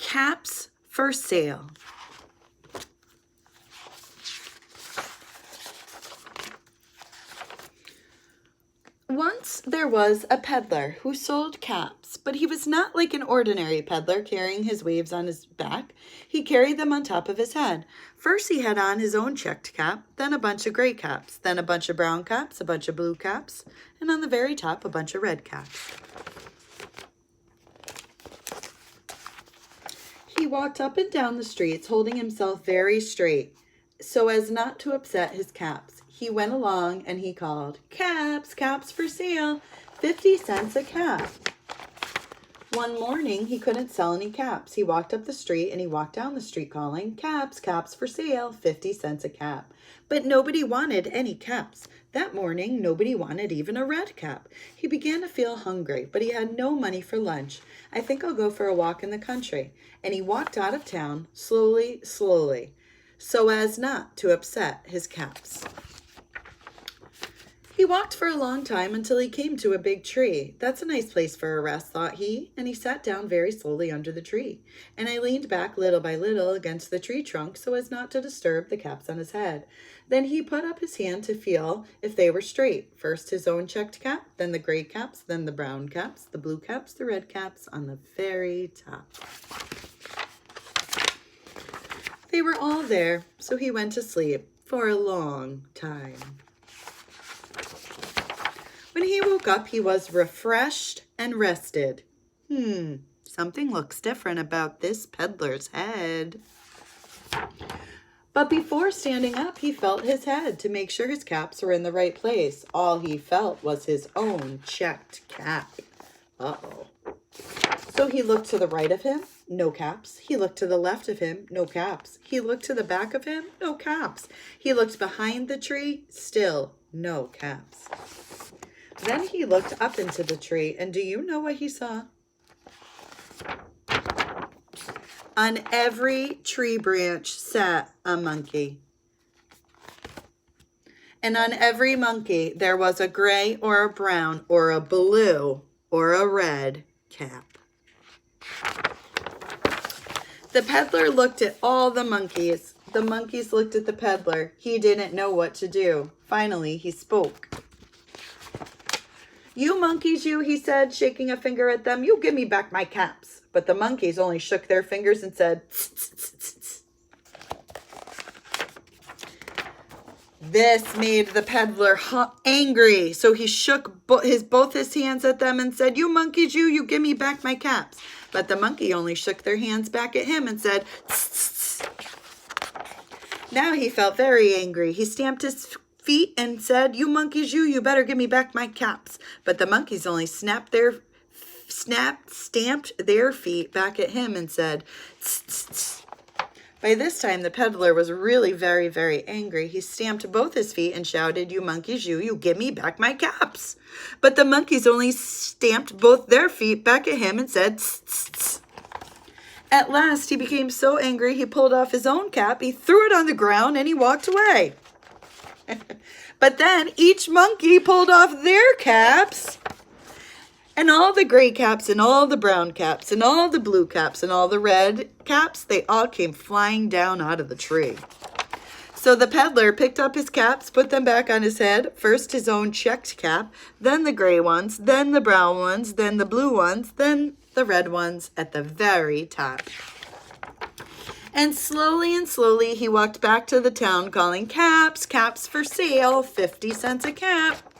Caps for sale. Once there was a peddler who sold caps, but he was not like an ordinary peddler carrying his waves on his back. He carried them on top of his head. First he had on his own checked cap, then a bunch of gray caps, then a bunch of brown caps, a bunch of blue caps, and on the very top a bunch of red caps. He walked up and down the streets holding himself very straight so as not to upset his caps. He went along and he called, "Caps, caps for sale, 50 cents a cap." One morning he couldn't sell any caps. He walked up the street and he walked down the street calling, "Caps, caps for sale, 50 cents a cap." But nobody wanted any caps. That morning, nobody wanted even a red cap. He began to feel hungry, but he had no money for lunch. "I think I'll go for a walk in the country." And he walked out of town, slowly, slowly, so as not to upset his caps. He walked for a long time until he came to a big tree. "That's a nice place for a rest," thought he, and he sat down very slowly under the tree. And I leaned back little by little against the tree trunk so as not to disturb the caps on his head. Then he put up his hand to feel if they were straight. First his own checked cap, then the gray caps, then the brown caps, the blue caps, the red caps on the very top. They were all there, so he went to sleep for a long time. When he woke up, he was refreshed and rested. Something looks different about this peddler's head. But before standing up, he felt his head to make sure his caps were in the right place. All he felt was his own checked cap. Uh-oh. So he looked to the right of him, no caps. He looked to the left of him, no caps. He looked to the back of him, no caps. He looked behind the tree, still no caps. Then he looked up into the tree, and do you know what he saw? On every tree branch sat a monkey. And on every monkey there was a gray or a brown or a blue or a red cap. The peddler looked at all the monkeys. The monkeys looked at the peddler. He didn't know what to do. Finally, he spoke. "You monkeys, you," he said, shaking a finger at them, "you give me back my caps." But the monkeys only shook their fingers and said, "Tss, tss, tss, tss." This made the peddler angry, so he shook both his hands at them and said, "You monkeys, you give me back my caps." But the monkey only shook their hands back at him and said, "Tss, tss, tss." Now he felt very angry. He stamped his feet and said, "You monkeys, you better give me back my caps." But the monkeys only stamped their feet back at him and said, "Tss, tss, tss." By this time, the peddler was really very, very angry. He stamped both his feet and shouted, "You monkeys, you give me back my caps." But the monkeys only stamped both their feet back at him and said, "Tss, tss, tss." At last, he became so angry, he pulled off his own cap, he threw it on the ground, and he walked away. But then each monkey pulled off their caps, and all the gray caps and all the brown caps and all the blue caps and all the red caps, they all came flying down out of the tree. So the peddler picked up his caps, put them back on his head, first his own checked cap, then the gray ones, then the brown ones, then the blue ones, then the red ones at the very top. And slowly he walked back to the town calling, "Caps, caps for sale, 50 cents a cap."